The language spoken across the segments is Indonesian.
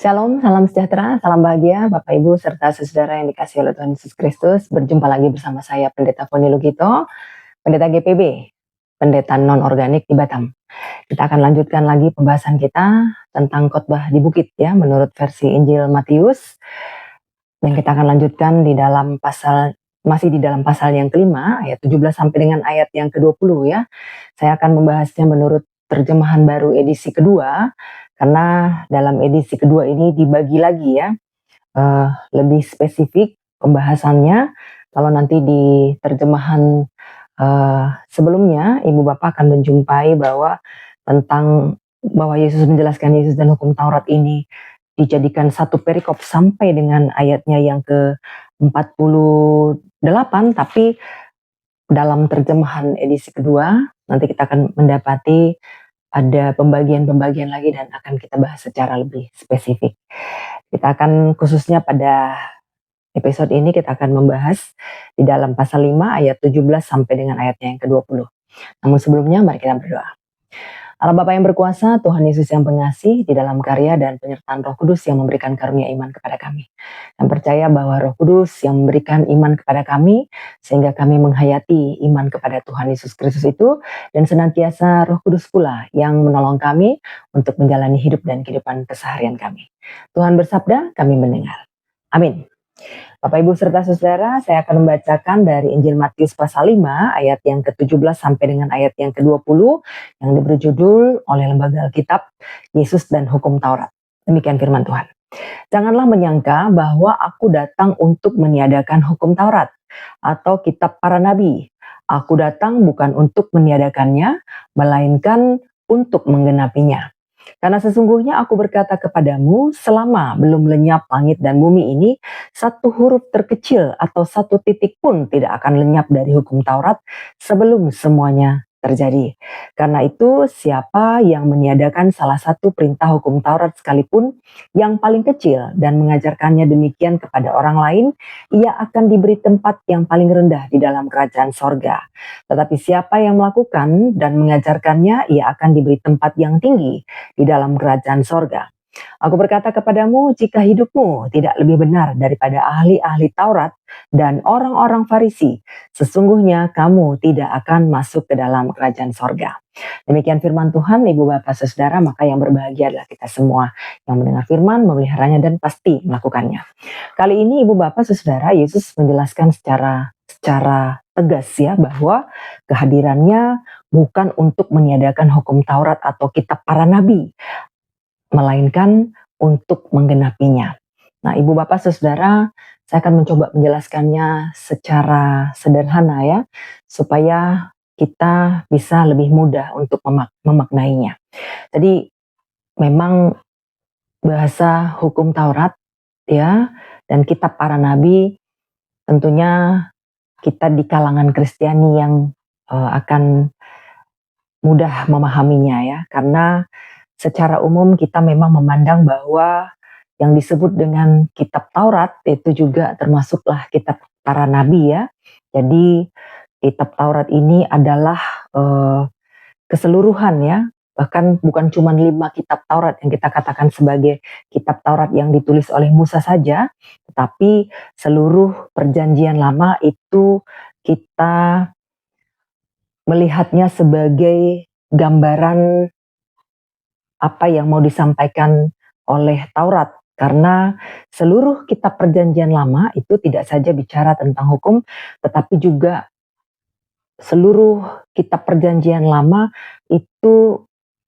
Shalom, salam sejahtera, salam bahagia, Bapak Ibu serta saudara yang dikasihi oleh Tuhan Yesus Kristus. Berjumpa lagi bersama saya Pendeta Poni Lugito, Pendeta GPB, Pendeta non-organik di Batam. Kita akan lanjutkan lagi pembahasan kita tentang khotbah di bukit ya, menurut versi Injil Matius. Dan kita akan lanjutkan masih di dalam pasal yang kelima, ayat 17 sampai dengan ayat yang ke-20 ya. Saya akan membahasnya menurut terjemahan baru edisi kedua, karena dalam edisi kedua ini dibagi lagi ya, lebih spesifik pembahasannya. Kalau nanti di terjemahan sebelumnya, Ibu Bapak akan menjumpai bahwa Yesus menjelaskan Yesus dan hukum Taurat ini dijadikan satu perikop sampai dengan ayatnya yang ke-48, tapi dalam terjemahan edisi kedua nanti kita akan mendapati ada pembagian-pembagian lagi dan akan kita bahas secara lebih spesifik. Kita akan khususnya pada episode ini kita akan membahas di dalam pasal 5 ayat 17 sampai dengan ayatnya yang ke-20. Namun sebelumnya mari kita berdoa. Allah Bapa yang berkuasa, Tuhan Yesus yang pengasih, di dalam karya dan penyertaan Roh Kudus yang memberikan karunia iman kepada kami. Dan percaya bahwa Roh Kudus yang memberikan iman kepada kami, sehingga kami menghayati iman kepada Tuhan Yesus Kristus itu, dan senantiasa Roh Kudus pula yang menolong kami untuk menjalani hidup dan kehidupan keseharian kami. Tuhan bersabda, kami mendengar. Amin. Bapak Ibu serta saudara, saya akan membacakan dari Injil Matius pasal 5 ayat yang ke-17 sampai dengan ayat yang ke-20 yang diberi judul oleh Lembaga Alkitab Yesus dan Hukum Taurat. Demikian firman Tuhan. Janganlah menyangka bahwa aku datang untuk meniadakan hukum Taurat atau kitab para nabi. Aku datang bukan untuk meniadakannya, melainkan untuk menggenapinya. Karena sesungguhnya aku berkata kepadamu, selama belum lenyap langit dan bumi ini, satu huruf terkecil atau satu titik pun tidak akan lenyap dari hukum Taurat sebelum semuanya terjadi. Karena itu, siapa yang meniadakan salah satu perintah hukum Taurat sekalipun yang paling kecil dan mengajarkannya demikian kepada orang lain, ia akan diberi tempat yang paling rendah di dalam kerajaan sorga. Tetapi siapa yang melakukan dan mengajarkannya, ia akan diberi tempat yang tinggi di dalam kerajaan sorga. Aku berkata kepadamu, jika hidupmu tidak lebih benar daripada ahli-ahli Taurat dan orang-orang Farisi, sesungguhnya kamu tidak akan masuk ke dalam kerajaan sorga. Demikian firman Tuhan, Ibu Bapak Saudara, maka yang berbahagia adalah kita semua yang mendengar firman, memeliharanya dan pasti melakukannya. Kali ini Ibu Bapak Saudara, Yesus menjelaskan secara tegas ya bahwa kehadirannya bukan untuk meniadakan hukum Taurat atau kitab para nabi, melainkan untuk menggenapinya. Nah, Ibu Bapak Saudara, saya akan mencoba menjelaskannya secara sederhana ya, supaya kita bisa lebih mudah untuk memaknainya. Jadi, memang bahasa hukum Taurat ya, dan kitab para nabi tentunya kita di kalangan Kristiani yang akan mudah memahaminya ya, karena secara umum kita memang memandang bahwa yang disebut dengan kitab Taurat itu juga termasuklah kitab para nabi ya. Jadi kitab Taurat ini adalah keseluruhan ya, bahkan bukan cuma 5 kitab Taurat yang kita katakan sebagai kitab Taurat yang ditulis oleh Musa saja, tetapi seluruh perjanjian lama itu kita melihatnya sebagai gambaran apa yang mau disampaikan oleh Taurat, karena seluruh kitab perjanjian lama itu tidak saja bicara tentang hukum, tetapi juga seluruh kitab perjanjian lama itu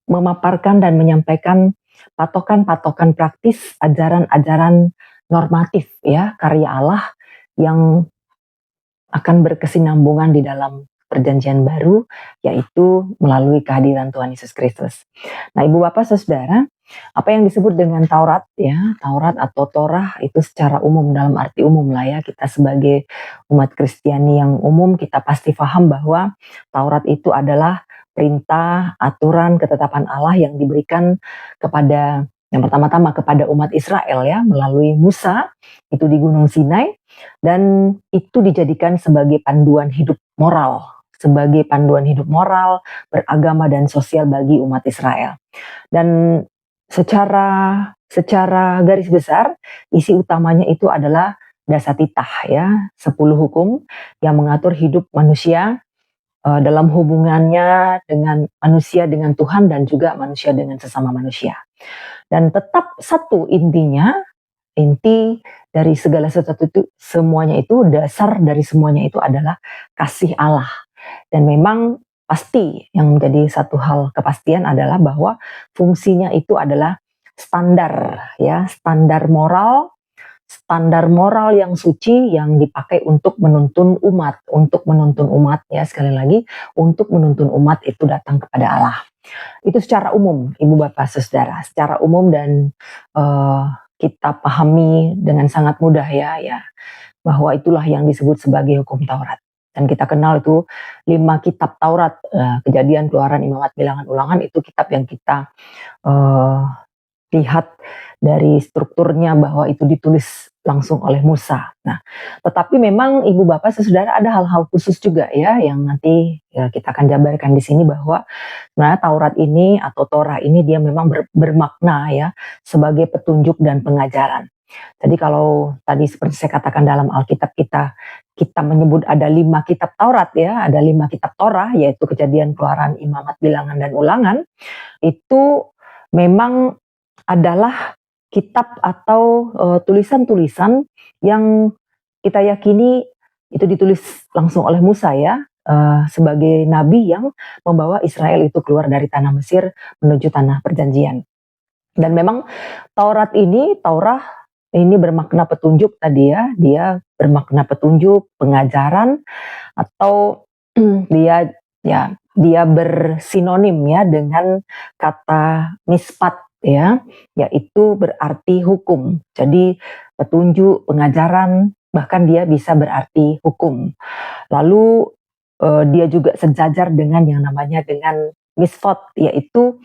memaparkan dan menyampaikan patokan-patokan praktis, ajaran-ajaran normatif ya, karya Allah yang akan berkesinambungan di dalam perjanjian baru, yaitu melalui kehadiran Tuhan Yesus Kristus. Nah, Ibu Bapak Saudara, apa yang disebut dengan Taurat ya, Taurat atau Torah itu secara umum, dalam arti umum lah ya, kita sebagai umat Kristiani yang umum kita pasti paham bahwa Taurat itu adalah perintah, aturan, ketetapan Allah yang diberikan kepada yang pertama-tama kepada umat Israel ya, melalui Musa itu di Gunung Sinai, dan itu dijadikan sebagai panduan hidup moral, beragama dan sosial bagi umat Israel. Dan secara secara garis besar isi utamanya itu adalah dasatitah ya, 10 hukum yang mengatur hidup manusia dalam hubungannya dengan manusia dengan Tuhan dan juga manusia dengan sesama manusia. Dan tetap satu intinya, inti dari segala sesuatu itu semuanya itu dasar dari semuanya itu adalah kasih Allah. Dan memang pasti yang menjadi satu hal kepastian adalah bahwa fungsinya itu adalah standar ya, standar moral yang suci yang dipakai untuk menuntun umat ya, sekali lagi untuk menuntun umat itu datang kepada Allah. Itu secara umum, Ibu Bapak Saudara, secara umum dan kita pahami dengan sangat mudah ya bahwa itulah yang disebut sebagai hukum Taurat. Dan kita kenal itu 5 kitab Taurat, Kejadian, Keluaran, Imamat, Bilangan, Ulangan, itu kitab yang kita lihat dari strukturnya bahwa itu ditulis langsung oleh Musa. Nah, tetapi memang Ibu Bapak Saudara ada hal-hal khusus juga ya yang nanti ya kita akan jabarkan di sini bahwa sebenarnya Taurat ini atau Torah ini dia memang bermakna ya sebagai petunjuk dan pengajaran. Jadi kalau tadi seperti saya katakan dalam Alkitab kita menyebut ada 5 kitab Taurat ya, ada 5 kitab Torah yaitu Kejadian, Keluaran, Imamat, Bilangan, dan Ulangan. Itu memang adalah kitab atau tulisan-tulisan yang kita yakini itu ditulis langsung oleh Musa ya, sebagai nabi yang membawa Israel itu keluar dari tanah Mesir menuju tanah perjanjian. Dan memang Taurat ini bermakna petunjuk tadi ya, dia bermakna petunjuk, pengajaran, atau dia bersinonim ya dengan kata mispat ya, yaitu berarti hukum. Jadi petunjuk, pengajaran, bahkan dia bisa berarti hukum. Lalu dia juga sejajar dengan yang namanya dengan misfot, yaitu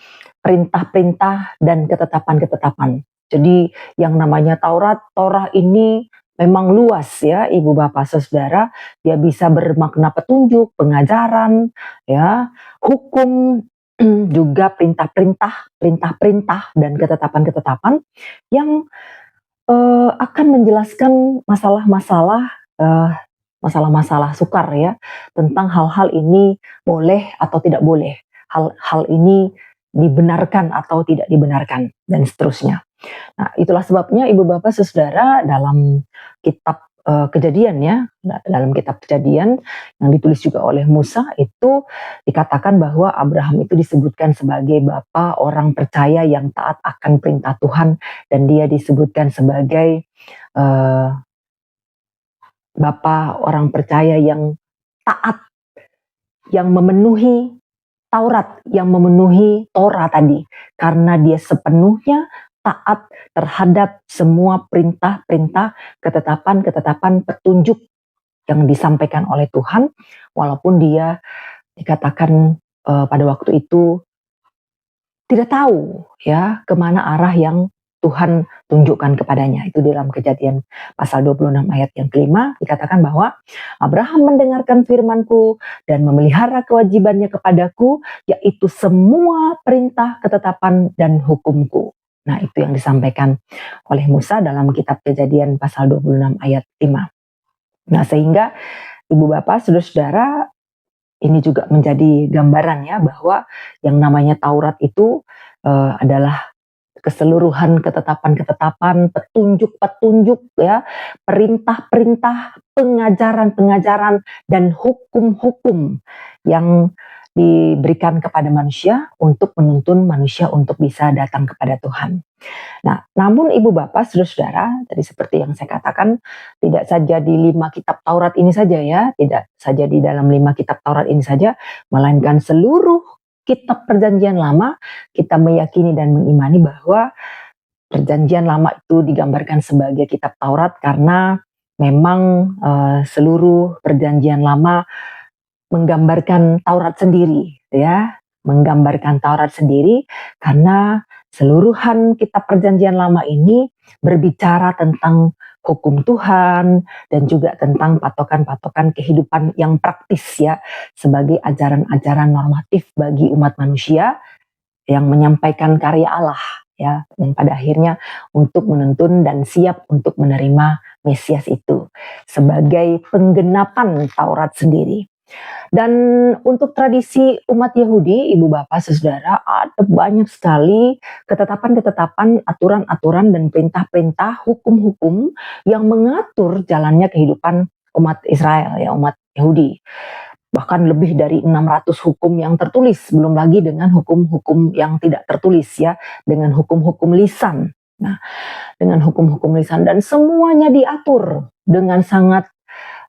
perintah-perintah dan ketetapan-ketetapan. Jadi yang namanya Torah ini memang luas ya Ibu Bapak Saudara, dia bisa bermakna petunjuk, pengajaran, ya, hukum, juga perintah-perintah dan ketetapan-ketetapan yang akan menjelaskan masalah-masalah sukar ya, tentang hal-hal ini boleh atau tidak boleh, hal ini dibenarkan atau tidak dibenarkan, dan seterusnya. Nah, itulah sebabnya Ibu Bapak Saudara dalam kitab Kejadian ya, dalam kitab Kejadian yang ditulis juga oleh Musa itu dikatakan bahwa Abraham itu disebutkan sebagai bapa orang percaya yang taat akan perintah Tuhan, dan dia disebutkan sebagai bapa orang percaya yang taat, yang memenuhi Taurat, yang memenuhi Torah tadi, karena dia sepenuhnya taat terhadap semua perintah-perintah, ketetapan-ketetapan, petunjuk yang disampaikan oleh Tuhan, walaupun dia dikatakan pada waktu itu tidak tahu ya kemana arah yang Tuhan tunjukkan kepadanya. Itu dalam Kejadian pasal 26 ayat yang kelima dikatakan bahwa Abraham mendengarkan firman-Ku dan memelihara kewajibannya kepadaku, yaitu semua perintah, ketetapan, dan hukum-Ku. Nah, itu yang disampaikan oleh Musa dalam kitab Kejadian pasal 26 ayat 5. Nah, sehingga Ibu Bapak, Saudara-saudara, ini juga menjadi gambaran ya bahwa yang namanya Taurat itu adalah keseluruhan ketetapan-ketetapan, petunjuk-petunjuk ya, perintah-perintah, pengajaran-pengajaran, dan hukum-hukum yang diberikan kepada manusia untuk menuntun manusia untuk bisa datang kepada Tuhan. Nah, namun Ibu Bapak, Saudara-saudara, tadi seperti yang saya katakan, tidak saja di 5 kitab Taurat ini saja ya, tidak saja di dalam 5 kitab Taurat ini saja, melainkan seluruh kitab Perjanjian Lama, kita meyakini dan mengimani bahwa Perjanjian Lama itu digambarkan sebagai kitab Taurat karena memang seluruh Perjanjian Lama menggambarkan Taurat sendiri ya, menggambarkan Taurat sendiri karena seluruhan kitab Perjanjian Lama ini berbicara tentang hukum Tuhan dan juga tentang patokan-patokan kehidupan yang praktis ya, sebagai ajaran-ajaran normatif bagi umat manusia yang menyampaikan karya Allah ya, dan pada akhirnya untuk menuntun dan siap untuk menerima Mesias itu sebagai penggenapan Taurat sendiri. Dan untuk tradisi umat Yahudi, Ibu Bapak Saudara, ada banyak sekali ketetapan-ketetapan, aturan-aturan dan perintah-perintah, hukum-hukum yang mengatur jalannya kehidupan umat Israel, ya, umat Yahudi. Bahkan lebih dari 600 hukum yang tertulis, belum lagi dengan hukum-hukum yang tidak tertulis, ya, dengan hukum-hukum lisan. Nah, dengan hukum-hukum lisan, dan semuanya diatur dengan sangat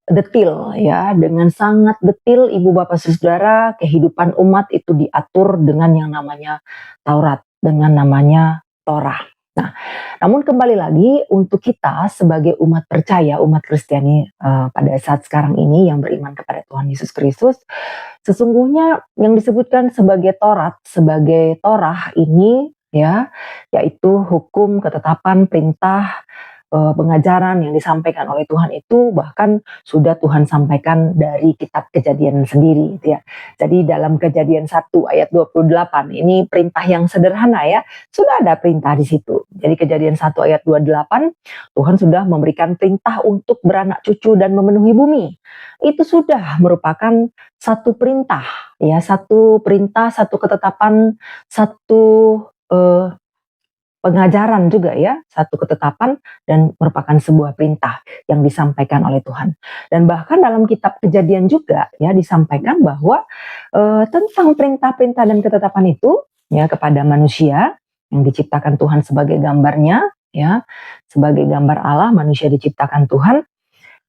detil, ya, dengan sangat detil, Ibu Bapak Saudara, kehidupan umat itu diatur dengan yang namanya Taurat, dengan namanya Torah. Nah, namun kembali lagi untuk kita sebagai umat percaya, umat Kristiani pada saat sekarang ini yang beriman kepada Tuhan Yesus Kristus, sesungguhnya yang disebutkan sebagai Taurat, sebagai Torah ini, ya, yaitu hukum, ketetapan, perintah, pengajaran yang disampaikan oleh Tuhan itu bahkan sudah Tuhan sampaikan dari kitab Kejadian sendiri, gitu ya. Jadi dalam Kejadian 1 ayat 28 ini perintah yang sederhana, ya. Sudah ada perintah di situ. Jadi Kejadian 1 ayat 28, Tuhan sudah memberikan perintah untuk beranak cucu dan memenuhi bumi. Itu sudah merupakan satu perintah, ya, satu perintah, satu ketetapan, satu pengajaran juga, ya, satu ketetapan dan merupakan sebuah perintah yang disampaikan oleh Tuhan. Dan bahkan dalam kitab Kejadian juga, ya, disampaikan bahwa tentang perintah-perintah dan ketetapan itu, ya, kepada manusia yang diciptakan Tuhan sebagai gambarnya, ya, sebagai gambar Allah, manusia diciptakan Tuhan,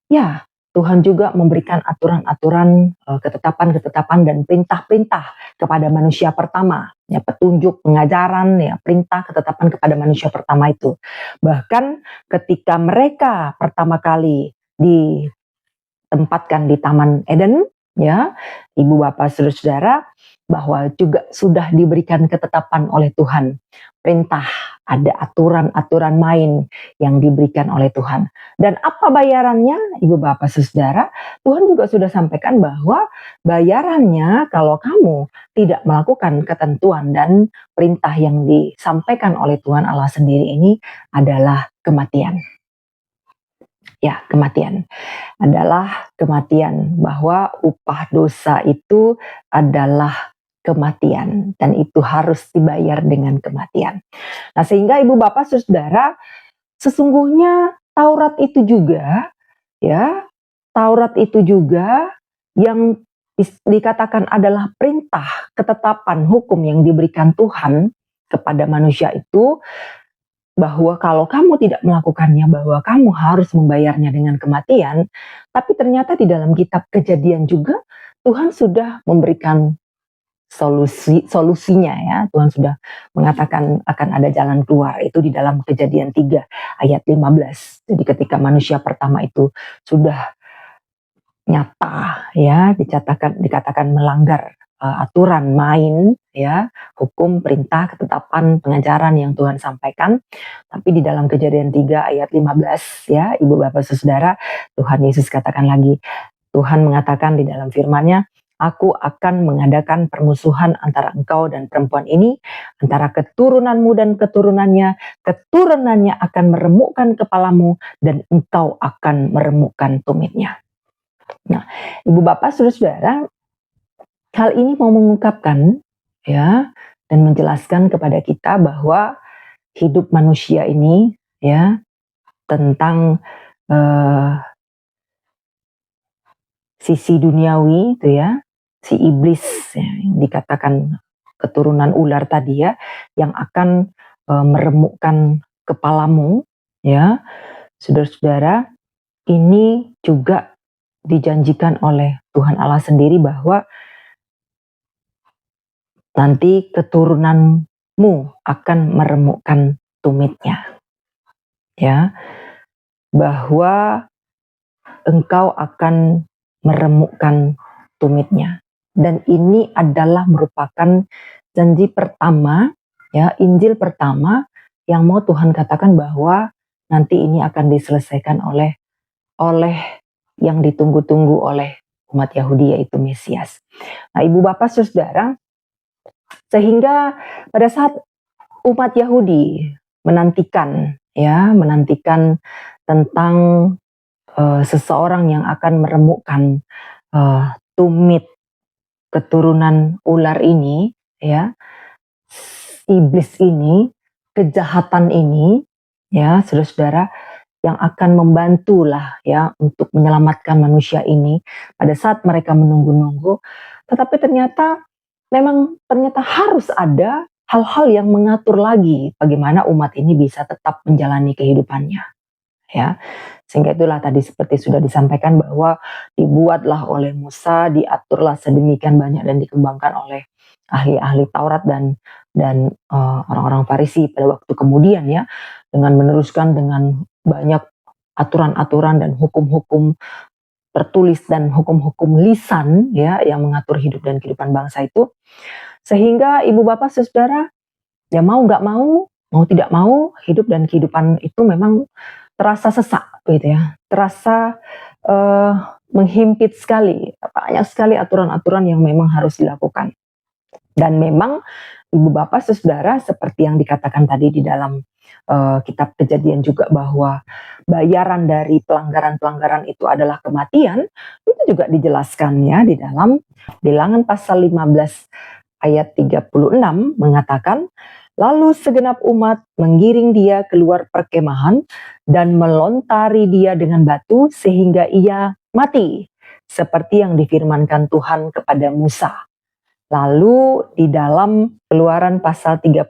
ya. Tuhan juga memberikan aturan-aturan, ketetapan-ketetapan dan perintah-perintah kepada manusia pertama, ya, petunjuk, pengajaran, ya, perintah, ketetapan kepada manusia pertama itu. Bahkan ketika mereka pertama kali ditempatkan di Taman Eden, ya, Ibu Bapak Saudara-saudara, bahwa juga sudah diberikan ketetapan oleh Tuhan, perintah, ada aturan-aturan main yang diberikan oleh Tuhan. Dan apa bayarannya, Ibu Bapak Saudara? Tuhan juga sudah sampaikan bahwa bayarannya kalau kamu tidak melakukan ketentuan dan perintah yang disampaikan oleh Tuhan Allah sendiri ini adalah kematian. Ya, kematian adalah kematian, bahwa upah dosa itu adalah kematian dan itu harus dibayar dengan kematian. Nah, sehingga Ibu Bapak Saudara, sesungguhnya Taurat itu juga, ya, Taurat itu juga yang dikatakan adalah perintah, ketetapan, hukum yang diberikan Tuhan kepada manusia itu, bahwa kalau kamu tidak melakukannya, bahwa kamu harus membayarnya dengan kematian. Tapi ternyata di dalam kitab Kejadian juga Tuhan sudah memberikan solusinya, ya. Tuhan sudah mengatakan akan ada jalan keluar, itu di dalam Kejadian 3 ayat 15. Jadi ketika manusia pertama itu sudah nyata, ya, dikatakan melanggar aturan main, ya, hukum, perintah, ketetapan, pengajaran yang Tuhan sampaikan. Tapi di dalam Kejadian 3 ayat 15, ya, Ibu Bapak Saudara, Tuhan Yesus katakan lagi, Tuhan mengatakan di dalam firman-Nya, Aku akan mengadakan permusuhan antara engkau dan perempuan ini, antara keturunanmu dan keturunannya. Keturunannya akan meremukkan kepalamu dan engkau akan meremukkan tumitnya. Nah, Ibu Bapak Saudara-saudara, hal ini mau mengungkapkan, ya, dan menjelaskan kepada kita bahwa hidup manusia ini, ya, tentang sisi duniawi itu, ya, si iblis, ya, yang dikatakan keturunan ular tadi, ya, yang akan meremukkan kepalamu, ya, saudara-saudara, ini juga dijanjikan oleh Tuhan Allah sendiri bahwa nanti keturunanmu akan meremukkan tumitnya, ya, bahwa engkau akan meremukkan tumitnya. Dan ini adalah merupakan janji pertama, ya, Injil pertama yang mau Tuhan katakan bahwa nanti ini akan diselesaikan oleh yang ditunggu-tunggu oleh umat Yahudi, yaitu Mesias. Nah, Ibu Bapak Saudara, sehingga pada saat umat Yahudi menantikan tentang seseorang yang akan meremukkan tumit keturunan ular ini, ya, iblis ini, kejahatan ini, ya, saudara-saudara, yang akan membantulah ya untuk menyelamatkan manusia ini pada saat mereka menunggu-nunggu. Tetapi ternyata harus ada hal-hal yang mengatur lagi bagaimana umat ini bisa tetap menjalani kehidupannya, ya. Sehingga itulah tadi seperti sudah disampaikan bahwa dibuatlah oleh Musa, diaturlah sedemikian banyak dan dikembangkan oleh ahli-ahli Taurat dan orang-orang Farisi pada waktu kemudian, ya, dengan meneruskan dengan banyak aturan-aturan dan hukum-hukum tertulis dan hukum-hukum lisan, ya, yang mengatur hidup dan kehidupan bangsa itu, sehingga ibu bapak saudara, ya, mau nggak mau, mau tidak mau, hidup dan kehidupan itu memang terasa sesak, gitu ya, terasa menghimpit sekali, banyak sekali aturan-aturan yang memang harus dilakukan. Dan memang ibu bapak saudara, seperti yang dikatakan tadi di dalam kitab Kejadian juga, bahwa bayaran dari pelanggaran-pelanggaran itu adalah kematian, itu juga dijelaskan ya di dalam Bilangan pasal 15 ayat 36 mengatakan, lalu segenap umat menggiring dia keluar perkemahan dan melontari dia dengan batu sehingga ia mati, seperti yang difirmankan Tuhan kepada Musa. Lalu di dalam Keluaran pasal 31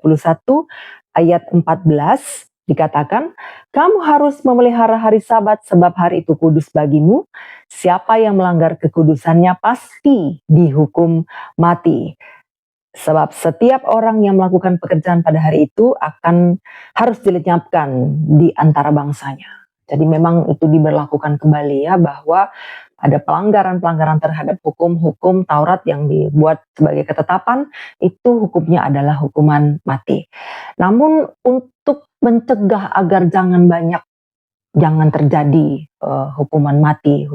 ayat 14 dikatakan, kamu harus memelihara hari Sabat sebab hari itu kudus bagimu. Siapa yang melanggar kekudusannya pasti dihukum mati. Sebab setiap orang yang melakukan pekerjaan pada hari itu harus dilenyapkan di antara bangsanya. Jadi memang itu diberlakukan kembali, ya, bahwa ada pelanggaran-pelanggaran terhadap hukum-hukum Taurat yang dibuat sebagai ketetapan, itu hukumnya adalah hukuman mati. Namun untuk mencegah agar jangan terjadi hukuman mati,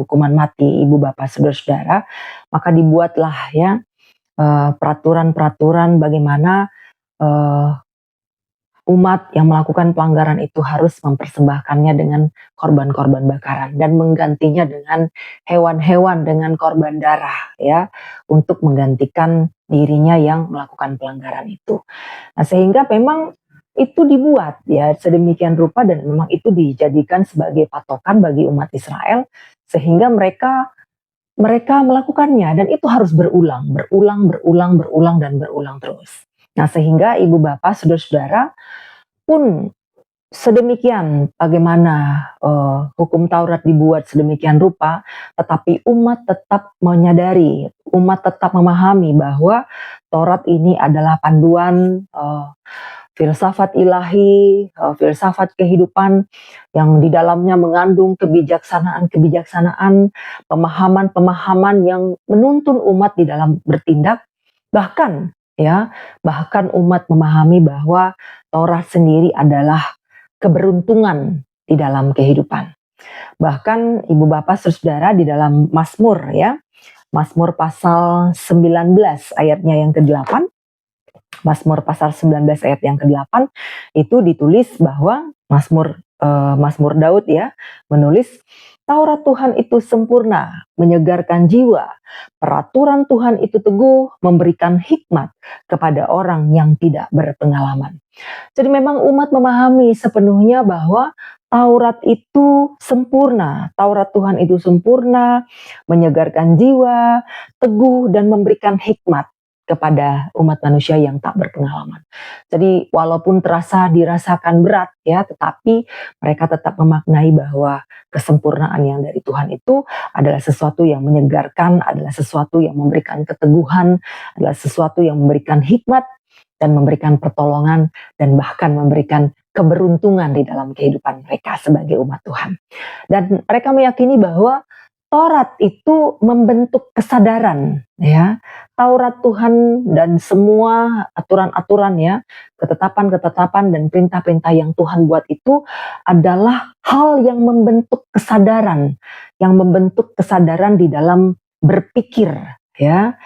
ibu bapak saudara-saudara, maka dibuatlah ya peraturan-peraturan bagaimana umat yang melakukan pelanggaran itu harus mempersembahkannya dengan korban-korban bakaran dan menggantinya dengan hewan-hewan dengan korban darah, ya, untuk menggantikan dirinya yang melakukan pelanggaran itu. Nah, sehingga memang itu dibuat ya sedemikian rupa dan memang itu dijadikan sebagai patokan bagi umat Israel sehingga mereka melakukannya, dan itu harus berulang dan berulang terus. Nah, sehingga ibu bapak saudara-saudara pun sedemikian bagaimana hukum Taurat dibuat sedemikian rupa, tetapi umat tetap menyadari, umat tetap memahami bahwa Taurat ini adalah panduan filsafat ilahi, filsafat kehidupan yang di dalamnya mengandung kebijaksanaan, pemahaman-pemahaman yang menuntun umat di dalam bertindak, bahkan umat memahami bahwa Taurat sendiri adalah keberuntungan di dalam kehidupan. Bahkan ibu bapak saudara di dalam Mazmur, ya, Mazmur pasal 19 ayatnya yang ke-8, Mazmur pasal 19 ayat yang ke-8 itu ditulis bahwa Mazmur Daud ya menulis, Taurat Tuhan itu sempurna, menyegarkan jiwa. Peraturan Tuhan itu teguh, memberikan hikmat kepada orang yang tidak berpengalaman. Jadi memang umat memahami sepenuhnya bahwa Taurat itu sempurna, Taurat Tuhan itu sempurna, menyegarkan jiwa, teguh dan memberikan hikmat kepada umat manusia yang tak berpengalaman. Jadi walaupun dirasakan berat ya, tetapi mereka tetap memaknai bahwa kesempurnaan yang dari Tuhan itu adalah sesuatu yang menyegarkan, adalah sesuatu yang memberikan keteguhan, adalah sesuatu yang memberikan hikmat dan memberikan pertolongan dan bahkan memberikan keberuntungan di dalam kehidupan mereka sebagai umat Tuhan. Dan mereka meyakini bahwa Taurat itu membentuk kesadaran, ya. Taurat Tuhan dan semua aturan-aturan ya, ketetapan-ketetapan dan perintah-perintah yang Tuhan buat itu adalah hal yang membentuk kesadaran di dalam berpikir, ya.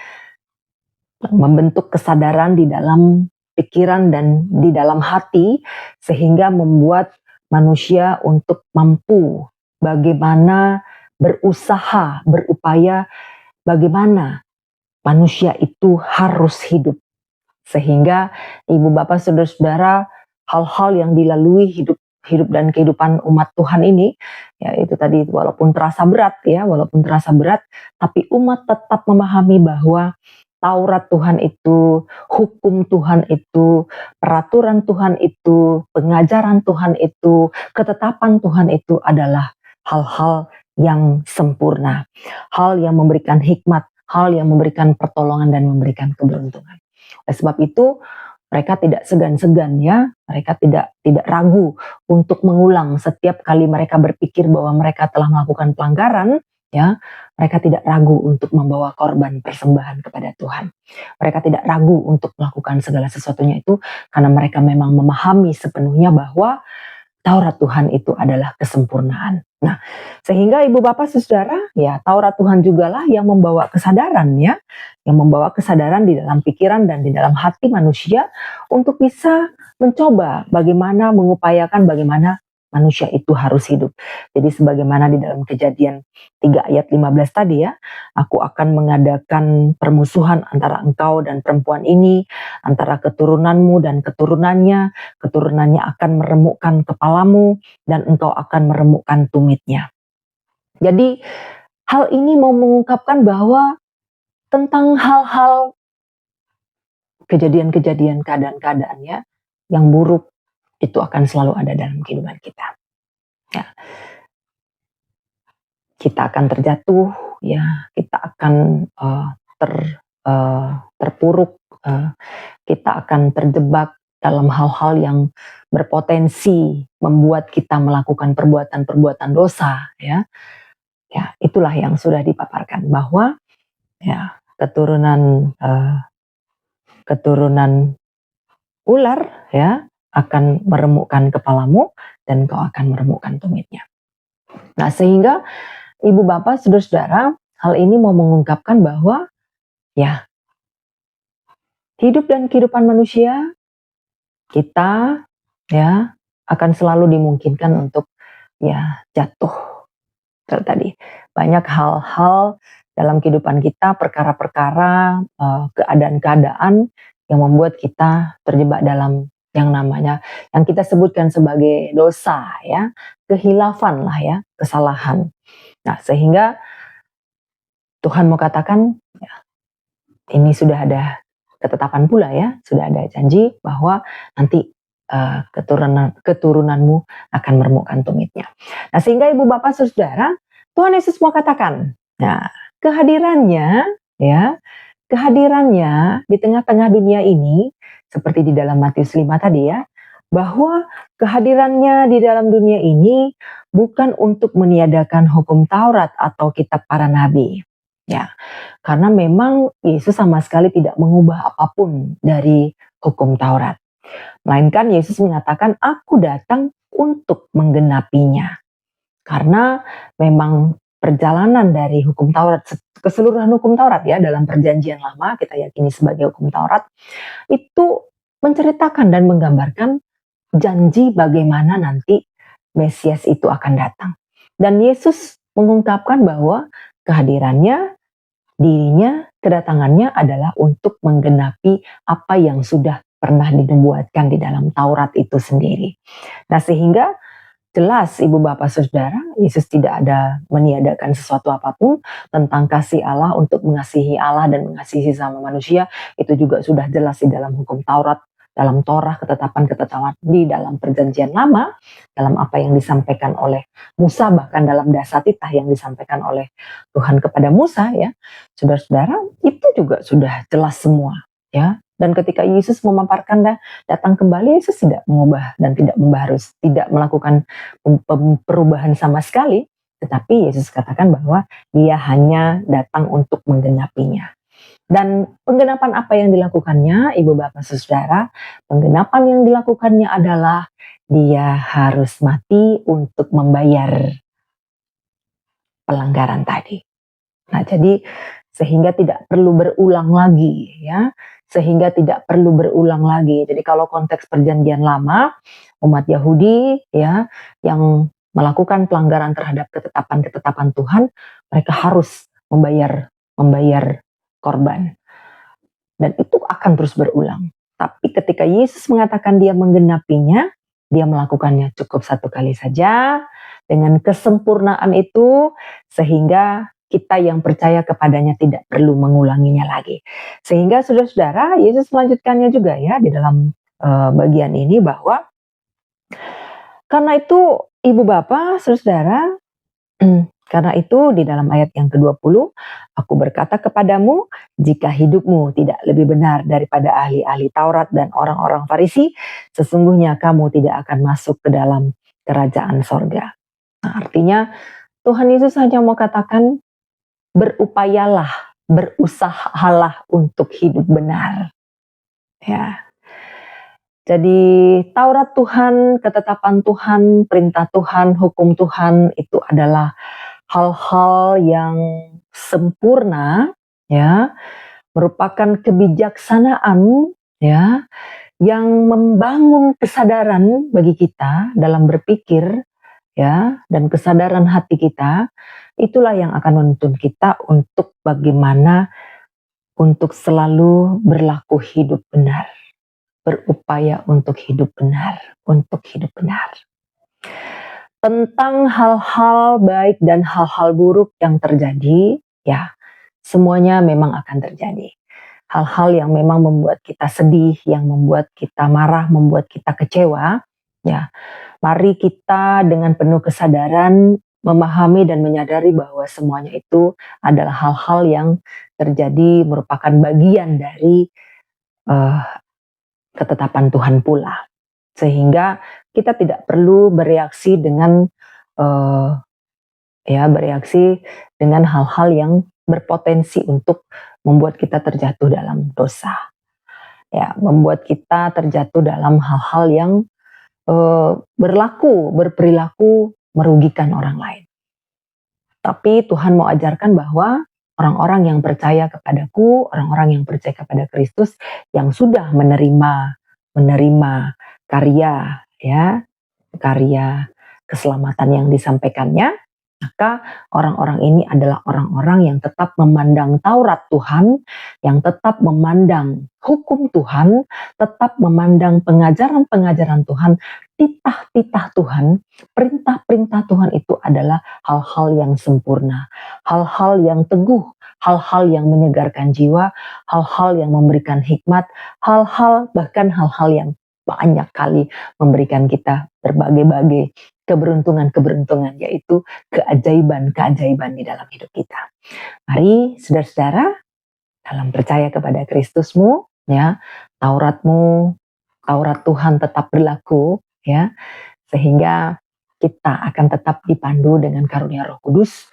Membentuk kesadaran di dalam pikiran dan di dalam hati, sehingga membuat manusia untuk mampu bagaimana berusaha, berupaya bagaimana manusia itu harus hidup. Sehingga ibu bapak saudara-saudara, hal-hal yang dilalui hidup dan kehidupan umat Tuhan ini, ya itu tadi walaupun terasa berat, tapi umat tetap memahami bahwa Taurat Tuhan itu, hukum Tuhan itu, peraturan Tuhan itu, pengajaran Tuhan itu, ketetapan Tuhan itu adalah hal-hal yang sempurna, hal yang memberikan hikmat, hal yang memberikan pertolongan dan memberikan keberuntungan. Oleh sebab itu, mereka tidak segan-segan ya, mereka tidak ragu untuk mengulang setiap kali mereka berpikir bahwa mereka telah melakukan pelanggaran, ya, mereka tidak ragu untuk membawa korban persembahan kepada Tuhan. Mereka tidak ragu untuk melakukan segala sesuatunya itu karena mereka memang memahami sepenuhnya bahwa Taurat Tuhan itu adalah kesempurnaan. Nah, sehingga ibu bapak saudara, ya Taurat Tuhan jugalah yang membawa kesadaran ya, yang membawa kesadaran di dalam pikiran dan di dalam hati manusia untuk bisa mencoba bagaimana mengupayakan bagaimana manusia itu harus hidup. Jadi sebagaimana di dalam Kejadian 3 ayat 15 tadi ya, aku akan mengadakan permusuhan antara engkau dan perempuan ini, antara keturunanmu dan keturunannya akan meremukkan kepalamu dan engkau akan meremukkan tumitnya. Jadi hal ini mau mengungkapkan bahwa tentang hal-hal kejadian-kejadian, keadaan-keadaan ya, yang buruk itu akan selalu ada dalam kehidupan kita. Ya. Kita akan terjatuh, ya, kita akan terpuruk, kita akan terjebak dalam hal-hal yang berpotensi membuat kita melakukan perbuatan-perbuatan dosa, ya. Ya, itulah yang sudah dipaparkan bahwa ya keturunan ular ya akan meremukkan kepalamu dan kau akan meremukkan tumitnya. Nah, sehingga ibu bapak saudara-saudara, hal ini mau mengungkapkan bahwa ya hidup dan kehidupan manusia kita ya akan selalu dimungkinkan untuk ya jatuh. Tadi banyak hal-hal dalam kehidupan kita, perkara-perkara, keadaan-keadaan yang membuat kita terjebak dalam yang namanya, yang kita sebutkan sebagai dosa ya, kehilafan lah ya, kesalahan. Nah, sehingga Tuhan mau katakan ya, ini sudah ada ketetapan pula ya, sudah ada janji bahwa nanti keturunanmu akan meremukkan tumitnya. Nah, sehingga ibu bapak saudara, Tuhan Yesus mau katakan, nah kehadirannya di tengah-tengah dunia ini, seperti di dalam Matius 5 tadi ya, bahwa kehadirannya di dalam dunia ini bukan untuk meniadakan hukum Taurat atau kitab para nabi. Ya, karena memang Yesus sama sekali tidak mengubah apapun dari hukum Taurat. Melainkan Yesus mengatakan, aku datang untuk menggenapinya. Karena memang perjalanan dari hukum Taurat, keseluruhan hukum Taurat ya, dalam perjanjian lama, kita yakini sebagai hukum Taurat, itu menceritakan dan menggambarkan janji bagaimana nanti Mesias itu akan datang. Dan Yesus mengungkapkan bahwa kehadirannya, dirinya, kedatangannya adalah untuk menggenapi apa yang sudah pernah dinubuatkan di dalam Taurat itu sendiri. Nah, sehingga jelas ibu bapak saudara, Yesus tidak ada meniadakan sesuatu apapun tentang kasih Allah untuk mengasihi Allah dan mengasihi sama manusia. Itu juga sudah jelas di dalam hukum Taurat, dalam Torah, ketetapan-ketetapan di dalam perjanjian lama, dalam apa yang disampaikan oleh Musa, bahkan dalam Dasatitah yang disampaikan oleh Tuhan kepada Musa ya. Saudara-saudara, itu juga sudah jelas semua ya. Dan ketika Yesus memaparkan datang kembali, Yesus tidak mengubah dan tidak membaharus, tidak melakukan perubahan sama sekali, tetapi Yesus katakan bahwa dia hanya datang untuk menggenapinya. Dan penggenapan apa yang dilakukannya, ibu bapak saudara? Penggenapan yang dilakukannya adalah dia harus mati untuk membayar pelanggaran tadi. Nah, jadi sehingga tidak perlu berulang lagi ya. sehingga tidak perlu berulang lagi. Jadi kalau konteks perjanjian lama, umat Yahudi ya yang melakukan pelanggaran terhadap ketetapan-ketetapan Tuhan, mereka harus membayar korban. Dan itu akan terus berulang. Tapi ketika Yesus mengatakan dia menggenapinya, dia melakukannya cukup satu kali saja dengan kesempurnaan itu, sehingga kita yang percaya kepadanya tidak perlu mengulanginya lagi. Sehingga saudara-saudara, Yesus melanjutkannya juga ya di dalam bagian ini bahwa karena itu ibu bapak, saudara-saudara, karena itu di dalam ayat yang ke-20, aku berkata kepadamu, jika hidupmu tidak lebih benar daripada ahli-ahli Taurat dan orang-orang Farisi, sesungguhnya kamu tidak akan masuk ke dalam kerajaan sorga. Nah, artinya Tuhan Yesus hanya mau katakan, berupayalah, berusahalah untuk hidup benar. Ya. Jadi Taurat Tuhan, ketetapan Tuhan, perintah Tuhan, hukum Tuhan itu adalah hal-hal yang sempurna, ya, merupakan kebijaksanaan, ya, yang membangun kesadaran bagi kita dalam berpikir, ya, dan kesadaran hati kita. Itulah yang akan menuntun kita untuk bagaimana untuk selalu berlaku hidup benar, berupaya untuk hidup benar, Tentang hal-hal baik dan hal-hal buruk yang terjadi, ya, semuanya memang akan terjadi. Hal-hal yang memang membuat kita sedih, yang membuat kita marah, membuat kita kecewa, ya, mari kita dengan penuh kesadaran memahami dan menyadari bahwa semuanya itu adalah hal-hal yang terjadi merupakan bagian dari ketetapan Tuhan pula. Sehingga kita tidak perlu bereaksi dengan hal-hal yang berpotensi untuk membuat kita terjatuh dalam dosa. Ya, membuat kita terjatuh dalam hal-hal yang berperilaku merugikan orang lain. Tapi Tuhan mau ajarkan bahwa orang-orang yang percaya kepadaku, orang-orang yang percaya kepada Kristus, yang sudah menerima karya keselamatan yang disampaikannya, maka orang-orang ini adalah orang-orang yang tetap memandang Taurat Tuhan, yang tetap memandang hukum Tuhan, tetap memandang pengajaran-pengajaran Tuhan, titah-titah Tuhan, perintah-perintah Tuhan itu adalah hal-hal yang sempurna, hal-hal yang teguh, hal-hal yang menyegarkan jiwa, hal-hal yang memberikan hikmat, bahkan hal-hal yang banyak kali memberikan kita berbagai-bagai keberuntungan-keberuntungan, yaitu keajaiban-keajaiban di dalam hidup kita. Mari saudara-saudara, dalam percaya kepada Kristusmu, ya, Taurat Tuhan tetap berlaku, ya, sehingga kita akan tetap dipandu dengan karunia Roh Kudus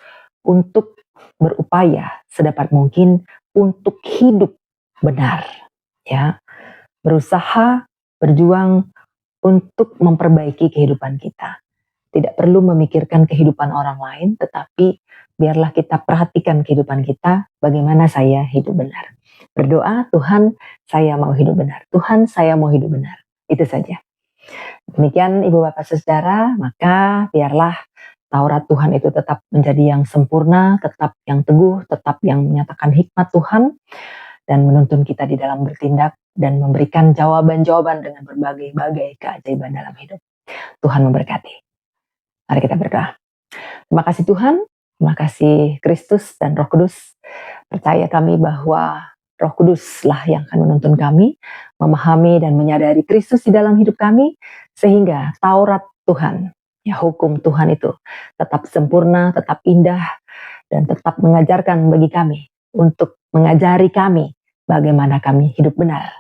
untuk berupaya sedapat mungkin untuk hidup benar, ya, berusaha, berjuang untuk memperbaiki kehidupan kita. Tidak perlu memikirkan kehidupan orang lain, tetapi biarlah kita perhatikan kehidupan kita, bagaimana saya hidup benar. Berdoa, Tuhan, saya mau hidup benar. Tuhan, saya mau hidup benar. Itu saja. Demikian Ibu Bapak Saudara, maka biarlah Taurat Tuhan itu tetap menjadi yang sempurna, tetap yang teguh, tetap yang menyatakan hikmat Tuhan, dan menuntun kita di dalam bertindak dan memberikan jawaban-jawaban dengan berbagai-bagai keajaiban dalam hidup. Tuhan memberkati. Mari kita berdoa. Terima kasih Tuhan, terima kasih Kristus dan Roh Kudus. Percaya kami bahwa Roh Kuduslah yang akan menuntun kami, memahami dan menyadari Kristus di dalam hidup kami, sehingga Taurat Tuhan, ya, hukum Tuhan itu tetap sempurna, tetap indah, dan tetap mengajarkan bagi kami, untuk mengajari kami bagaimana kami hidup benar.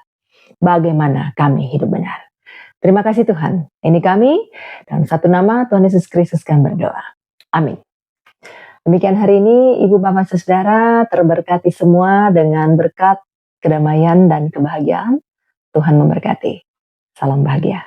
Terima kasih Tuhan. Ini kami, dalam satu nama Tuhan Yesus Kristus kami berdoa. Amin. Demikian hari ini Ibu Bapak Saudara terberkati semua dengan berkat, kedamaian dan kebahagiaan. Tuhan memberkati. Salam bahagia.